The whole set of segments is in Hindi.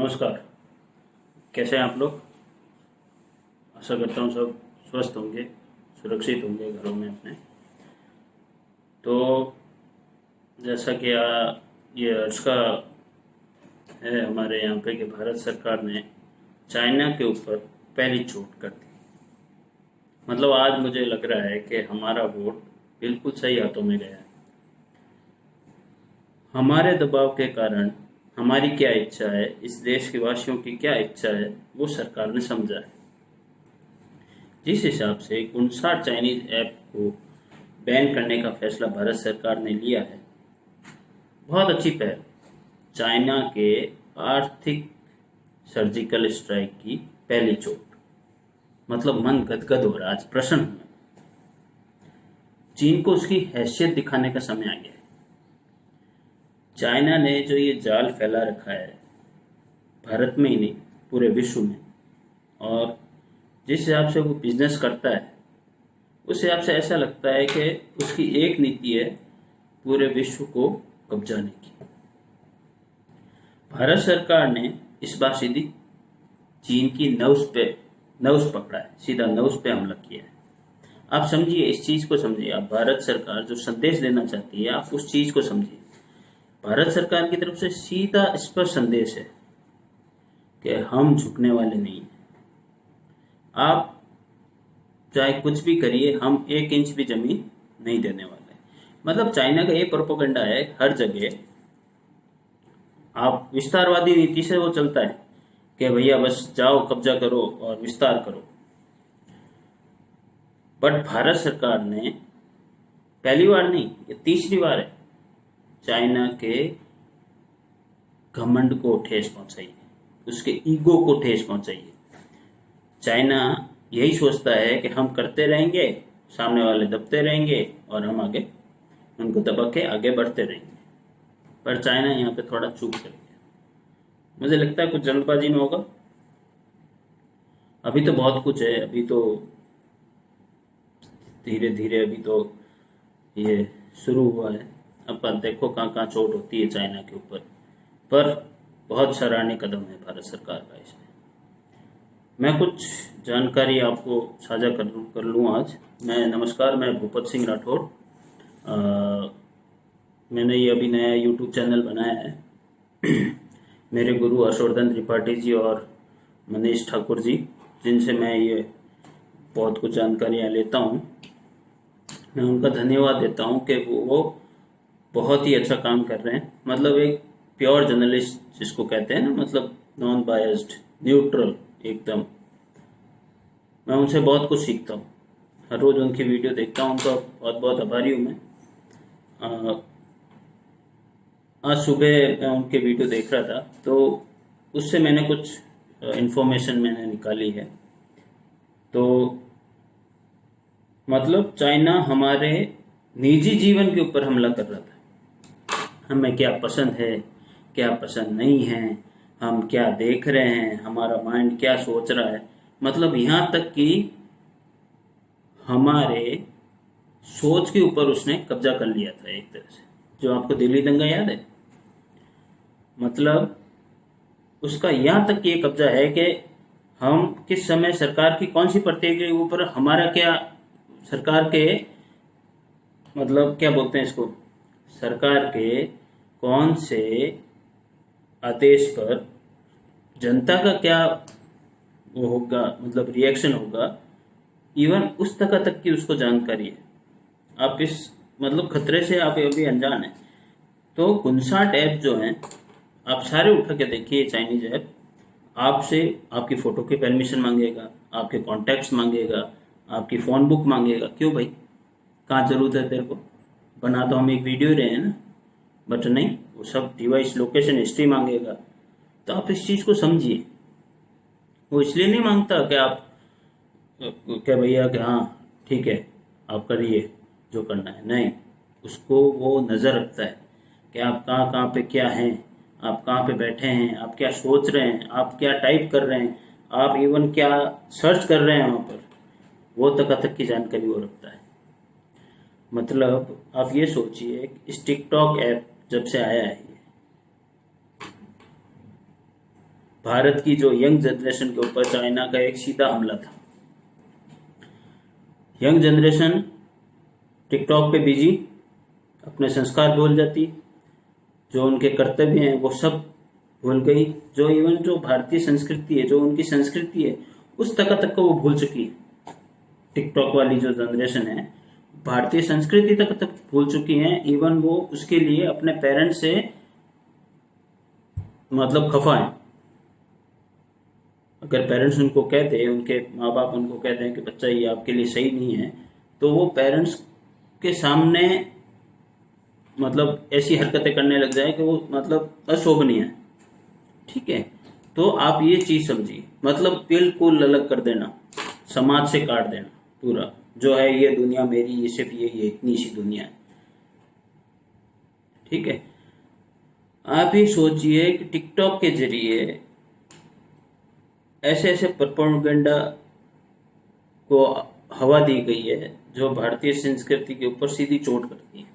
नमस्कार। कैसे हैं आप लोग? आशा करता हूँ सब स्वस्थ होंगे, सुरक्षित होंगे घरों में अपने। तो जैसा कि ये अर्ज का है हमारे यहाँ पे कि भारत सरकार ने चाइना के ऊपर पहली चोट कर दी। मतलब आज मुझे लग रहा है कि हमारा वोट बिल्कुल सही हाथों में गया है। हमारे दबाव के कारण हमारी क्या इच्छा है, इस देश के वासियों की क्या इच्छा है, वो सरकार ने समझा है। जिस हिसाब से 59 चाइनीज ऐप को बैन करने का फैसला भारत सरकार ने लिया है, बहुत अच्छी पहल। चाइना के आर्थिक सर्जिकल स्ट्राइक की पहली चोट। मतलब मन गदगद हो रहा है, आज प्रसन्न हूं। चीन को उसकी हैसियत दिखाने का समय आ गया है। चाइना ने जो ये जाल फैला रखा है, भारत में ही नहीं पूरे विश्व में, और जिस हिसाब से वो बिजनेस करता है उस हिसाब से ऐसा लगता है कि उसकी एक नीति है पूरे विश्व को कब्जाने की। भारत सरकार ने इस बार सीधी चीन की नब्ज पकड़ा है, सीधा नब्ज पे हमला किया है। आप समझिए, इस चीज को समझिए। आप भारत सरकार जो संदेश देना चाहती है, आप उस चीज को समझिए। भारत सरकार की तरफ से सीधा स्पष्ट संदेश है कि हम झुकने वाले नहीं हैं। आप चाहे कुछ भी करिए, हम 1 इंच भी जमीन नहीं देने वाले। मतलब चाइना का ये प्रोपेगेंडा है हर जगह। आप विस्तारवादी नीति से वो चलता है कि भैया बस जाओ, कब्जा करो और विस्तार करो। बट भारत सरकार ने पहली बार नहीं, ये तीसरी बार है, चाइना के घमंड को ठेस पहुंचाई है, उसके ईगो को ठेस पहुंचाई है। चाइना यही सोचता है कि हम करते रहेंगे, सामने वाले दबते रहेंगे और हम आगे उनको दबा के आगे बढ़ते रहेंगे। पर चाइना यहाँ पे थोड़ा चूक कर गया। मुझे लगता है कुछ जल्दबाजी में होगा। अभी तो बहुत कुछ है, अभी तो धीरे धीरे अभी तो ये शुरू हुआ है। अब देखो कहाँ कहाँ चोट होती है चाइना के ऊपर। पर बहुत सराहनीय कदम है भारत सरकार का इसमें। मैं कुछ जानकारी आपको साझा कर लूँ आज। नमस्कार, मैं भूपत सिंह राठौड़। मैंने ये अभी नया यूट्यूब चैनल बनाया है। मेरे गुरु हर्षवर्धन त्रिपाठी जी और मनीष ठाकुर जी, जिनसे मैं ये बहुत कुछ जानकारियाँ लेता हूँ, मैं उनका धन्यवाद देता हूँ कि वो बहुत ही अच्छा काम कर रहे हैं। मतलब एक प्योर जर्नलिस्ट जिसको कहते हैं ना, मतलब नॉन बायस्ड, न्यूट्रल एकदम। मैं उनसे बहुत कुछ सीखता हूँ, हर रोज़ उनकी वीडियो देखता हूँ। उनका बहुत बहुत आभारी हूँ मैं। आज सुबह मैं उनके वीडियो देख रहा था, तो उससे मैंने कुछ इन्फॉर्मेशन मैंने निकाली है। तो मतलब चाइना हमारे निजी जीवन के ऊपर हमला कर रहा था। हमें क्या पसंद है, क्या पसंद नहीं है, हम क्या देख रहे हैं, हमारा माइंड क्या सोच रहा है। मतलब यहाँ तक कि हमारे सोच के ऊपर उसने कब्जा कर लिया था एक तरह से। जो आपको दिल्ली दंगा याद है, मतलब उसका यहाँ तक ये कब्जा है कि हम किस समय सरकार की कौन सी प्रत्येक के ऊपर हमारा क्या, सरकार के मतलब क्या बोलते हैं इसको, सरकार के कौन से आदेश पर जनता का क्या वो होगा, मतलब रिएक्शन होगा, इवन उस तक की उसको जानकारी है। आप इस मतलब खतरे से आप अभी अनजान है। तो 59 ऐप जो हैं, आप सारे उठा के देखिए चाइनीज ऐप। आपसे आपकी फ़ोटो की परमिशन मांगेगा, आपके कॉन्टैक्ट्स मांगेगा, आपकी फ़ोन बुक मांगेगा। क्यों भाई, कहाँ ज़रूरत है तेरे को? बना तो हम एक वीडियो रहे हैं ना। बट नहीं, वो सब डिवाइस लोकेशन हिस्ट्री मांगेगा। तो आप इस चीज़ को समझिए। वो इसलिए नहीं मांगता कि आप क्या भैया कि हाँ ठीक है आप करिए जो करना है, नहीं। उसको वो नज़र रखता है कि आप कहाँ कहाँ पे क्या हैं, आप कहाँ पे बैठे हैं, आप क्या सोच रहे हैं, आप क्या टाइप कर रहे हैं, आप इवन क्या सर्च कर रहे हैं वहाँ पर, वो तक की जानकारी वो रखता है। मतलब आप ये सोचिए, इस टिकटॉक ऐप जब से आया है, भारत की जो यंग जनरेशन के ऊपर चाइना का एक सीधा हमला था। यंग जनरेशन टिकटॉक पे बिजी, अपने संस्कार भूल जाती, जो उनके कर्तव्य हैं वो सब भूल गई, जो इवन जो भारतीय संस्कृति है, जो उनकी संस्कृति है, उस तक को वो भूल चुकी है। टिकटॉक वाली जो जनरेशन है भारतीय संस्कृति तक भूल चुकी है। इवन वो उसके लिए अपने पेरेंट्स से मतलब खफा है। अगर पेरेंट्स उनको कहते हैं, उनके माँ बाप उनको कहते हैं कि बच्चा ये आपके लिए सही नहीं है, तो वो पेरेंट्स के सामने मतलब ऐसी हरकतें करने लग जाए कि वो मतलब अशोभनीय है। ठीक है, तो आप ये चीज समझिए, मतलब बिल्कुल अलग कर देना, समाज से काट देना पूरा, जो है ये दुनिया मेरी, ये सिर्फ ये इतनी सी दुनिया है। ठीक है, आप ही सोचिए कि टिकटॉक के जरिए ऐसे ऐसे प्रोपेगेंडा को हवा दी गई है जो भारतीय संस्कृति के ऊपर सीधी चोट करती है।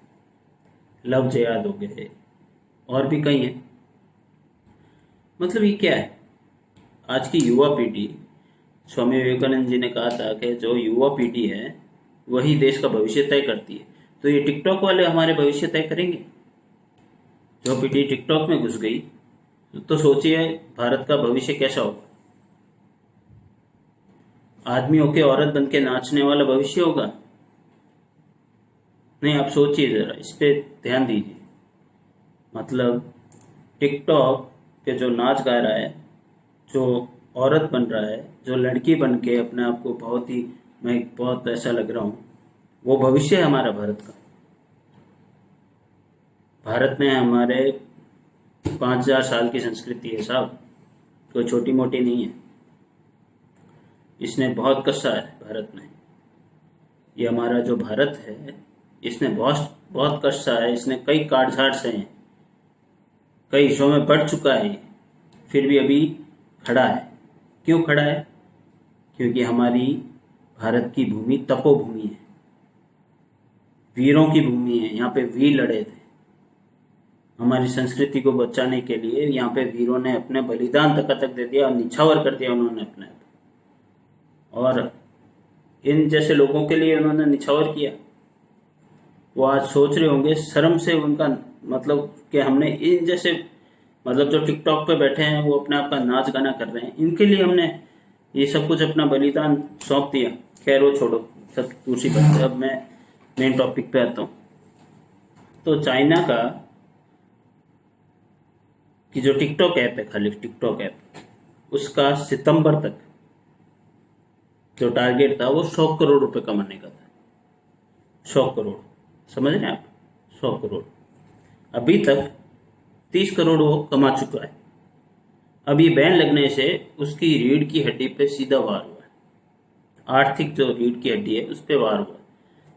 लव जिहाद हो गए और भी कई हैं। मतलब ये क्या है, आज की युवा पीढ़ी, स्वामी विवेकानंद जी ने कहा था कि जो युवा पीढ़ी है वही देश का भविष्य तय करती है। तो ये टिकटॉक वाले हमारे भविष्य तय करेंगे? जो पीढ़ी टिकटॉक में घुस गई, तो सोचिए भारत का भविष्य कैसा होगा। आदमी होके औरत बन के नाचने वाला भविष्य होगा? नहीं, आप सोचिए जरा, इस पे ध्यान दीजिए। मतलब टिकटॉक पे जो नाच गा रहा है, जो औरत बन रहा है, जो लड़की बन के अपने आप को बहुत ही, मैं बहुत ऐसा लग रहा हूँ, वो भविष्य है हमारा भारत का। भारत में हमारे 5000 साल की संस्कृति है साहब, कोई छोटी मोटी नहीं है। इसने बहुत कसा है भारत में। ये हमारा जो भारत है, इसने बहुत बहुत कसा है। इसने कई काटछाट से हैं, कई हिस्सों में बढ़ चुका है, फिर भी अभी खड़ा है। क्यों खड़ा है? क्योंकि हमारी भारत की भूमि तपोभूमि है, वीरों की भूमि है। यहाँ पे वीर लड़े थे हमारी संस्कृति को बचाने के लिए। यहाँ पे वीरों ने अपने बलिदान तक दे दिया और निछावर कर दिया उन्होंने अपने। और इन जैसे लोगों के लिए उन्होंने निछावर किया। वो आज सोच रहे होंगे शर्म से उनका, मतलब कि हमने इन जैसे, मतलब जो टिकटॉक पे बैठे हैं वो अपने आप का नाच गाना कर रहे हैं, इनके लिए हमने ये सब कुछ अपना बलिदान सौंप दिया। खैर वो छोड़ो, सब दूसरी बात है। अब मैं मेन टॉपिक पे आता हूँ। तो चाइना का कि जो टिकटॉक ऐप है, खाली टिकटॉक ऐप, उसका सितंबर तक जो टारगेट था वो 100 करोड़ रुपए कमाने का था। 100 करोड़, समझ रहे हैं आप? 100 करोड़। अभी तक 30 करोड़ वो कमा चुका है। अब ये बैन लगने से उसकी रीढ़ की हड्डी पे सीधा वार हुआ है। आर्थिक जो रीढ़ की हड्डी है उस पर वार हुआ।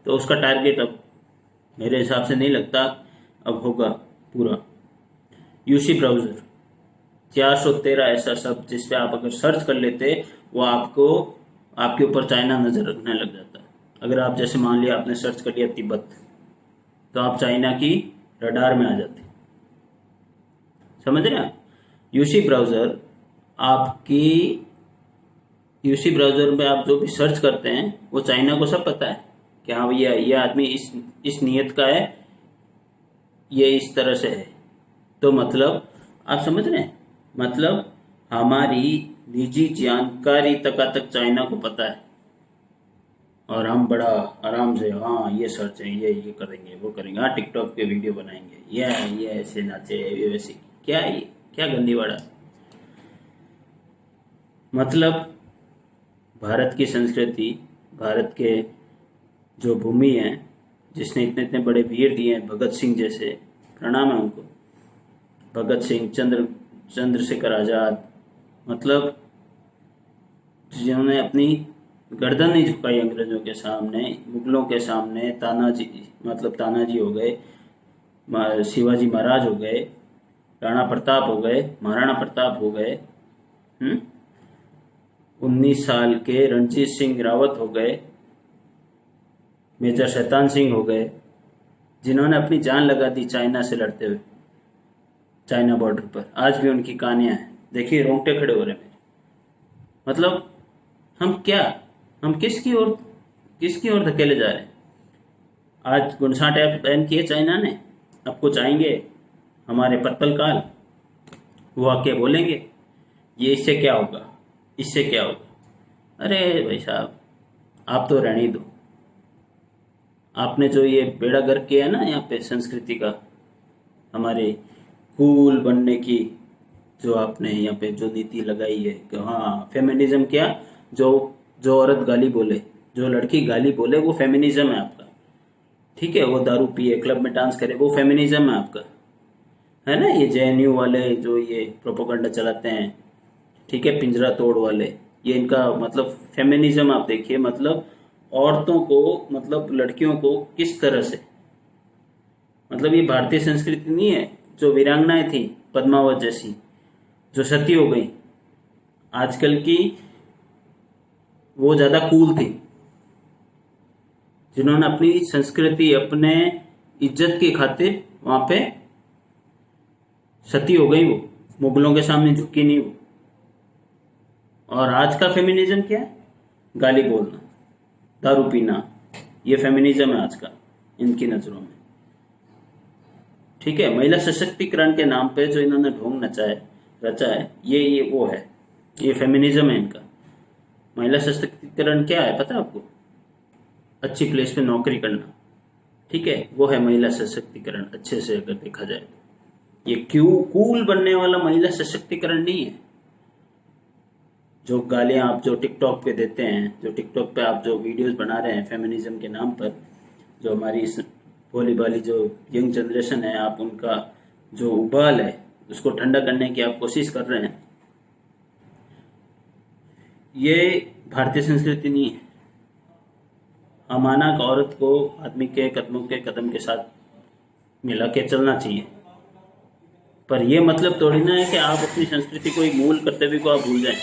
तो उसका टारगेट अब मेरे हिसाब से नहीं लगता अब होगा पूरा। यूसी ब्राउजर 413 ऐसा शब्द जिस पे आप अगर सर्च कर लेते, वो आपको, आपके ऊपर चाइना नजर रखने लग जाता। अगर आप जैसे मान लिया आपने सर्च कर लिया तिब्बत, तो आप चाइना की रडार में आ जाते। समझ रहे हैं? यूसी ब्राउजर आपकी, यूसी ब्राउजर में आप जो भी सर्च करते हैं वो चाइना को सब पता है कि हाँ भैया ये आदमी इस नियत का है, ये इस तरह से है। तो मतलब आप समझ रहे हैं, मतलब हमारी निजी जानकारी तक चाइना को पता है। और हम बड़ा आराम से हाँ ये सर्च है, ये करेंगे, वो करेंगे, हाँ टिकटॉक पे वीडियो बनाएंगे, ये ऐसे नाचे, ये वैसे। क्या ये क्या गंदी वाड़ा। मतलब भारत की संस्कृति, भारत के जो भूमि है, जिसने इतने इतने बड़े वीर दिए हैं, भगत सिंह जैसे, प्रणाम है उनको, भगत सिंह, चंद्रशेखर आजाद, मतलब जिन्होंने अपनी गर्दन नहीं झुकाई अंग्रेजों के सामने, मुगलों के सामने। तानाजी, मतलब तानाजी हो गए, शिवाजी महाराज हो गए, राणा प्रताप हो गए, महाराणा प्रताप हो गए, 19 साल के रणजीत सिंह रावत हो गए, मेजर शैतान सिंह हो गए, जिन्होंने अपनी जान लगा दी चाइना से लड़ते हुए, चाइना बॉर्डर पर। आज भी उनकी कहानियां हैं। देखिए रोंगटे खड़े हो रहे हैं मेरे। मतलब हम किसकी ओर धकेले जा रहे हैं। आज गुनसाट ऐप बैन किए चाइना ने, अब कुछ आएंगे हमारे पर्पल काल, वो आके बोलेंगे ये इससे क्या होगा, इससे क्या होगा। अरे भाई साहब, आप तो रहने ही दो। आपने जो ये बेड़ा गर्क किया है ना यहाँ पे संस्कृति का, हमारे कूल बनने की, जो आपने यहाँ पे जो नीति लगाई है कि हाँ फेमिनिज्म क्या, जो जो औरत गाली बोले, जो लड़की गाली बोले, वो फेमिनिज्म है आपका। ठीक है, वो दारू पिए, क्लब में डांस करे, वो फेमिनिज्म है आपका, है ना। ये जेएनयू वाले जो ये प्रोपोगंडा चलाते हैं, ठीक है, पिंजरा तोड़ वाले, ये इनका मतलब फेमिनिज्म आप देखिए। मतलब औरतों को, मतलब लड़कियों को किस तरह से, मतलब ये भारतीय संस्कृति नहीं है। जो वीरांगनाएं थी पद्मावत जैसी, जो सती हो गई आजकल की, वो ज्यादा कूल थी, जिन्होंने अपनी संस्कृति, अपने इज्जत की खातिर वहां पे सती हो गई, वो मुगलों के सामने झुकी नहीं वो। और आज का फेमिनिज्म क्या है? गाली बोलना, दारू पीना, ये फेमिनिज्म है आज का इनकी नजरों में। ठीक है, महिला सशक्तिकरण के नाम पे जो इन्होंने ढोंग रचा है, ये वो है, ये फेमिनिज्म है इनका। महिला सशक्तिकरण क्या है पता है आपको? अच्छी प्लेस पे नौकरी करना, ठीक है, वो है महिला सशक्तिकरण। अच्छे से अगर देखा जाए तो ये क्यों कूल बनने वाला महिला सशक्तिकरण नहीं है। जो गालियां आप जो टिकटॉक पे देते हैं, जो टिकटॉक पे आप जो वीडियोस बना रहे हैं फेमिनिज्म के नाम पर, जो हमारी इस भोली भाली जो यंग जनरेशन है, आप उनका जो उबाल है उसको ठंडा करने की आप कोशिश कर रहे हैं, ये भारतीय संस्कृति नहीं है। अमानक औरत को आदमी के कदमों के कदम के साथ मिला के चलना चाहिए, पर यह मतलब थोड़ी ना है कि आप अपनी संस्कृति को, एक मूल कर्तव्य को आप भूल जाएं।